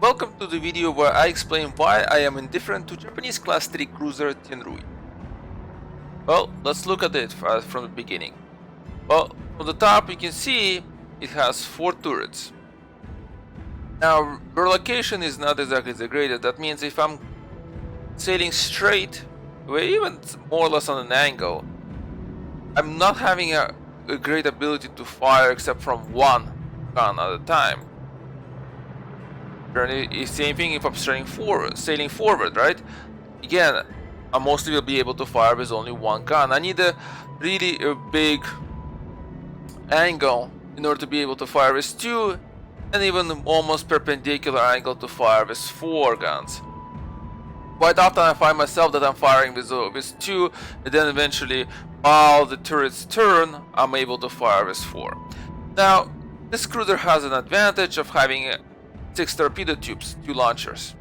Welcome to the video where I explain why I am indifferent to Japanese Class 3 cruiser Tenryū. Well, let's look at it from the beginning. Well, from the top you can see it has 4 turrets. Now, their location is not exactly the greatest. That means if I'm sailing straight, or even more or less on an angle, I'm not having a great ability to fire except from one gun at a time. Same thing if I'm sailing forward, right? Again, I mostly will be able to fire with only one gun. I need a really big angle in order to be able to fire with 2, and even almost perpendicular angle to fire with 4 guns. Quite often I find myself that I'm firing with 2, and then eventually, while the turrets turn, I'm able to fire with 4. Now, this cruiser has an advantage of having 6 torpedo tubes, 2 launchers.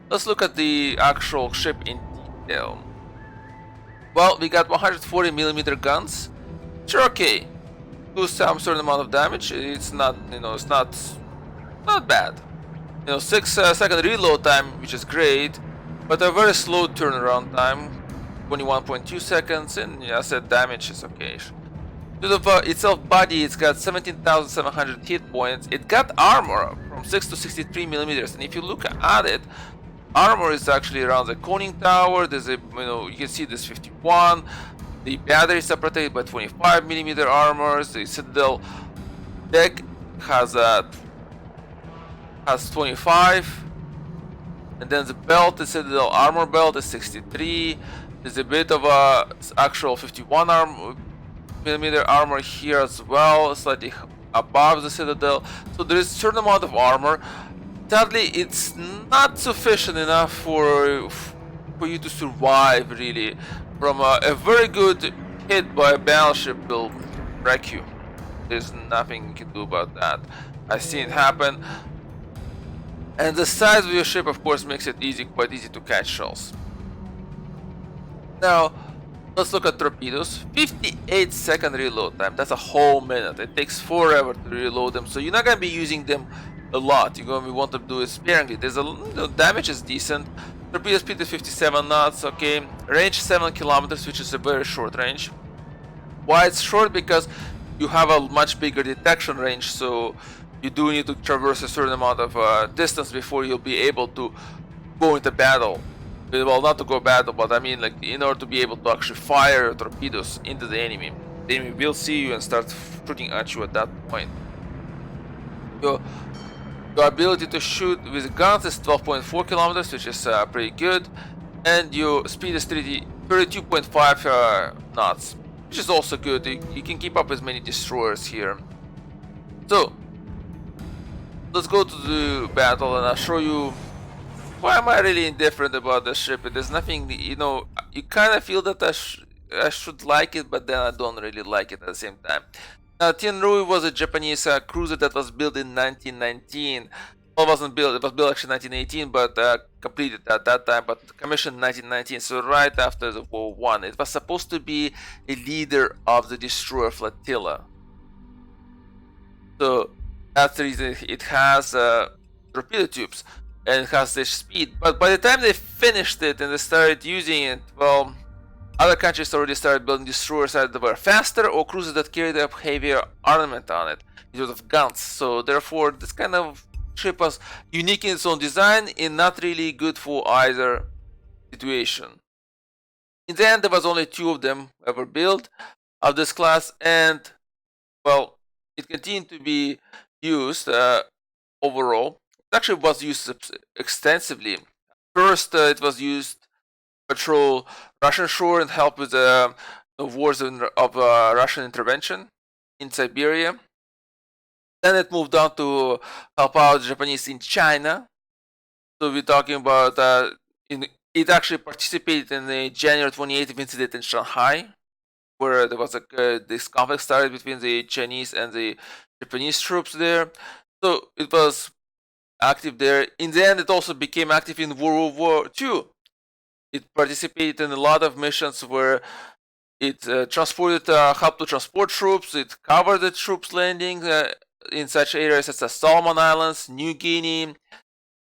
Let's look at the actual ship in detail. Well, we got 140mm guns. Sure, okay. Do some certain amount of damage. It's not, it's not bad. 6-second reload time, which is great, but a very slow turnaround time, 21.2 seconds, and I said damage is okay. To the itself body, it's got 17,700 hit points. It got armor from 6 to 63mm, and if you look at it, armor is actually around the conning tower. There's a, you can see this 51. The battery is separated by 25mm armors. The citadel deck has 25, and then the belt, the citadel armor belt is 63. There's a bit of a actual 51mm armor here as well, slightly above the citadel. So there is a certain amount of armor. Sadly, it's not sufficient enough for you to survive, really. From a very good hit by a battleship will wreck you. There's nothing you can do about that. I've seen it happen. And the size of your ship, of course, makes it quite easy to catch shells. Now, let's look at torpedoes. 58-second reload time. That's a whole minute. It takes forever to reload them, so you're not going to be using them a lot. You're going to want to do it sparingly. There's damage is decent. Torpedo speed is 57 knots. Okay, range 7 kilometers, which is a very short range. Why it's short? Because you have a much bigger detection range, so you do need to traverse a certain amount of distance before you'll be able to go into battle. Well, not to go battle, but I mean, like, in order to be able to actually fire torpedoes into the enemy. The enemy will see you and start shooting at you at that point. Your ability to shoot with guns is 12.4 kilometers, which is pretty good, and your speed is 32.5 knots, which is also good. You can keep up with many destroyers here. So, let's go to the battle, and I'll show you why am I really indifferent about the ship. There's nothing, you kind of feel that I should like it, but then I don't really like it at the same time. Now, Tenryū was a Japanese cruiser that was built in 1919. Well, it wasn't built, it was built actually in 1918, but completed at that time, but commissioned in 1919, so right after the World War I. It was supposed to be a leader of the destroyer flotilla. So, that's the reason it has torpedo tubes. And it has this speed, but by the time they finished it and they started using it, well, other countries already started building destroyers that were faster or cruisers that carried a heavier armament on it, in terms of guns. So therefore, this kind of ship was unique in its own design and not really good for either situation. In the end, there was only 2 of them ever built of this class, and well, it continued to be used overall. It actually was used extensively. First, it was used to patrol Russian shore and help with the wars of Russian intervention in Siberia. Then it moved on to help out the Japanese in China. So we're talking about it actually participated in the January 28th incident in Shanghai, where there was this conflict started between the Chinese and the Japanese troops there. So it was active there. In the end, it also became active in World War II. It participated in a lot of missions where it helped to transport troops. It covered the troops landing in such areas as the Solomon Islands, New Guinea,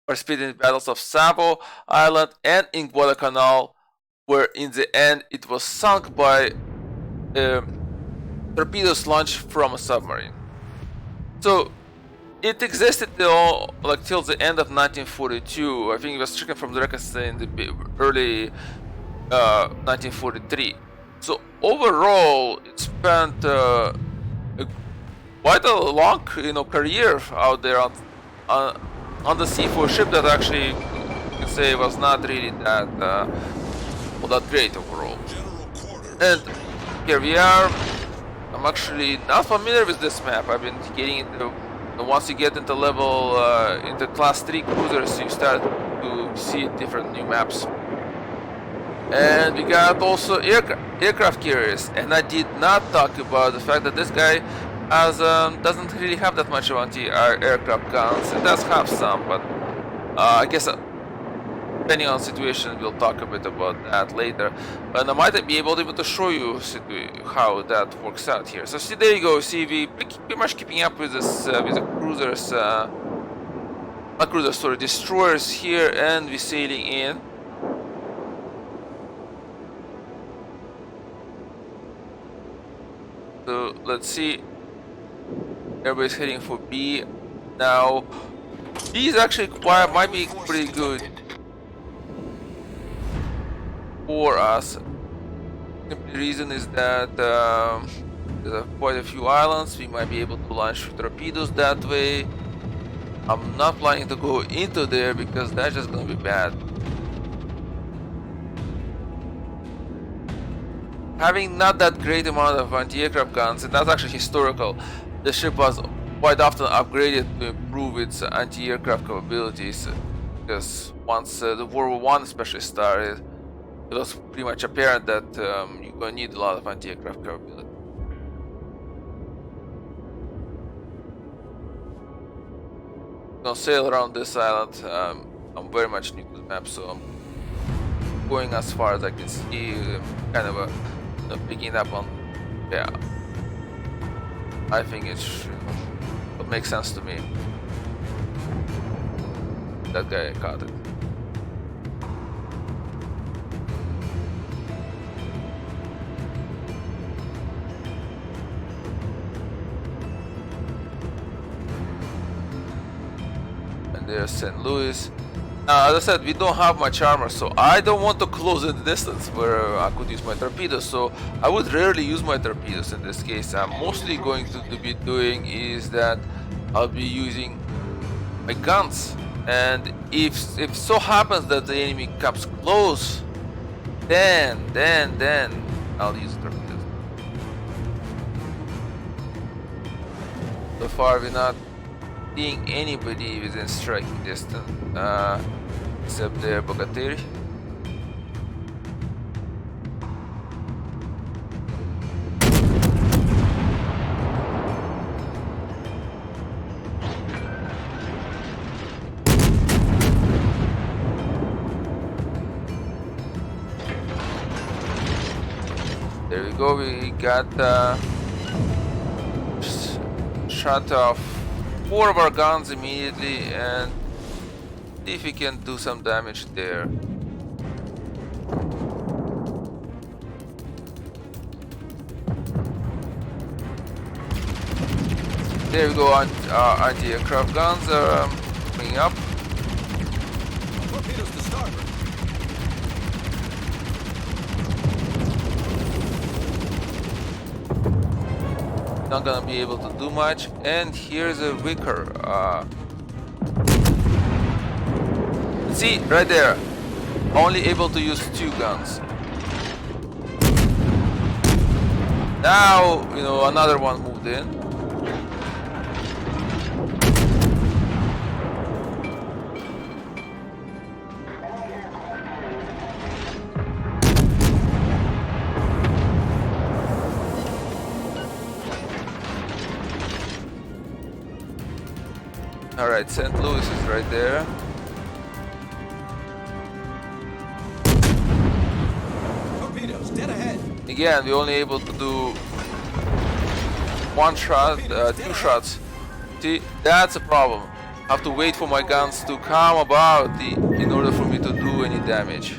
participated in battles of Savo Island and in Guadalcanal, where in the end it was sunk by torpedoes launched from a submarine. So it existed till the end of 1942. I think it was stricken from the records in the early 1943. So overall, it spent quite a long, career out there on the sea for a ship that actually, you can say, was not really that great overall. And here we are. I'm actually not familiar with this map. I've been getting into. Once you get into level into class 3 cruisers, you start to see different new maps. And we got also aircraft carriers, and I did not talk about the fact that this guy doesn't really have that much of anti-aircraft guns. It does have some, but I guess depending on the situation, we'll talk a bit about that later. And I might be able to show you how that works out here. So see, there you go. See, we pretty much keeping up with this with the cruisers, not cruisers, sorry, destroyers here, and we're sailing in. So let's see. Everybody's heading for B now. B is actually might be pretty good for us. The reason is that there's quite a few islands. We might be able to launch torpedoes that way. I'm not planning to go into there because that's just gonna be bad. Having not that great amount of anti-aircraft guns, and that's actually historical. The ship was quite often upgraded to improve its anti-aircraft capabilities, because once the World War I especially started, it was pretty much apparent that you're going to need a lot of anti-aircraft capability. I'm going to sail around this island. I'm very much new to the map, so I'm going as far as I can see, kind of picking up on, yeah. I think it makes sense to me. That guy caught it. And there's St. Louis. Now, as I said, we don't have much armor, so I don't want to close in the distance where I could use my torpedoes, so I would rarely use my torpedoes in this case. I'm mostly going to be doing is that I'll be using my guns, and if so happens that the enemy comes close, then I'll use torpedoes. So far we're not seeing anybody within striking distance, except the Bogatiri. There we go, we got shot off 4 of our guns immediately, and see if we can do some damage there. There we go, anti-aircraft guns are coming up. Torpedoes to starboard. Not gonna be able to do much, and here's a Wicker. See, right there, only able to use 2 guns. Now, another one moved in. Alright, St. Louis is right there. Torpedoes dead ahead. Again, we're only able to do 1 shot, 2 shots See, that's a problem. I have to wait for my guns to come about in order for me to do any damage.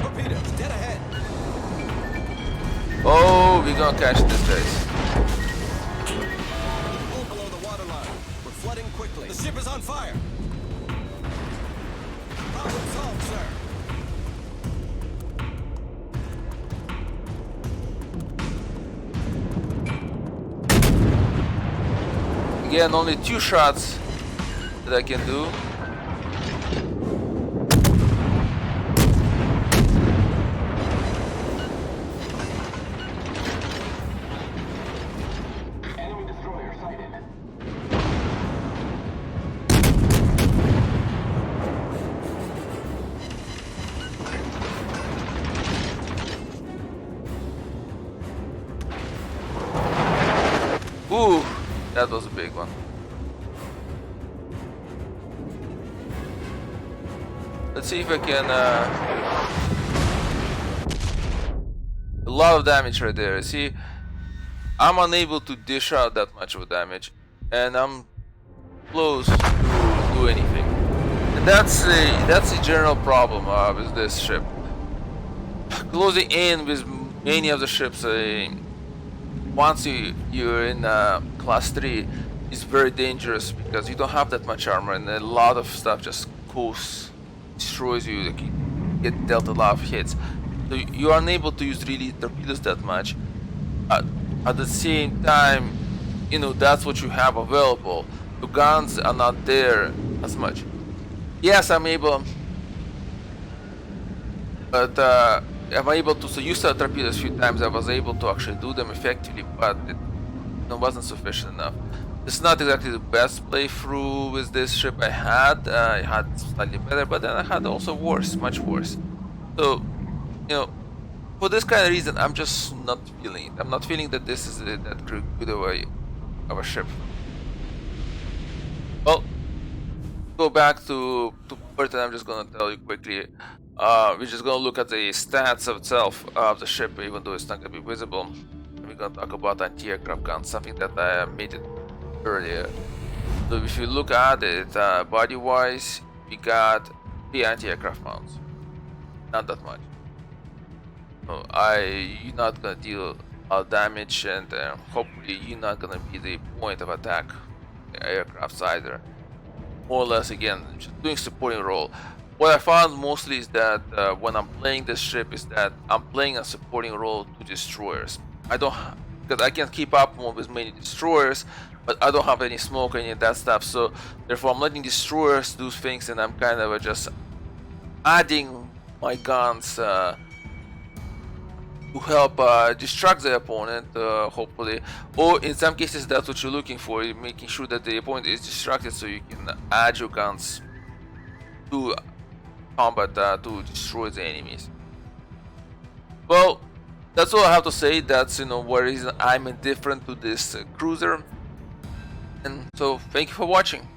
Torpedoes, dead ahead. Oh, we're gonna catch this guys. Pull below the waterline. We're flooding quickly. The ship is on fire. Problem solved, sir. Again, only 2 shots that I can do. Enemy destroyer sighted. Ooh, that was a big one. Let's see if I can. A lot of damage right there. See, I'm unable to dish out that much of damage, and I'm close to do anything. And that's a general problem with this ship. Closing in with many of the ships, once you're in class 3, is very dangerous because you don't have that much armor, and a lot of stuff just destroys you. Like you get dealt a lot of hits, so you are unable to use really torpedoes that much. At the same time, you know, that's what you have available. The guns are not there as much. Yes, I'm able, but I'm able to use the torpedoes a few times. I was able to actually do them effectively, but it wasn't sufficient enough. It's not exactly the best playthrough with this ship I had. I had slightly better, but then I had also worse, much worse. So, you know, for this kind of reason, I'm just not feeling it. I'm not feeling that this is that good of a ship. Well, go back to Port, and I'm just gonna tell you quickly. We're just gonna look at the stats of itself of the ship, even though it's not gonna be visible. We're gonna talk about anti-aircraft guns, something that I made it earlier. So if you look at it, body-wise, we got 3 anti-aircraft mounts. Not that much. So you're not gonna deal damage, and hopefully you're not gonna be the point of attack aircrafts either. More or less, again, just doing supporting role. What I found mostly is that when I'm playing this ship is that I'm playing a supporting role to destroyers. Because I can keep up with many destroyers, but I don't have any smoke, any of that stuff. So therefore, I'm letting destroyers do things, and I'm kind of just adding my guns to help distract the opponent, hopefully. Or in some cases, that's what you're looking for, making sure that the opponent is distracted, so you can add your guns to combat to destroy the enemies. Well, that's all I have to say. That's, you know, what reason I'm indifferent to this cruiser. And so thank you for watching.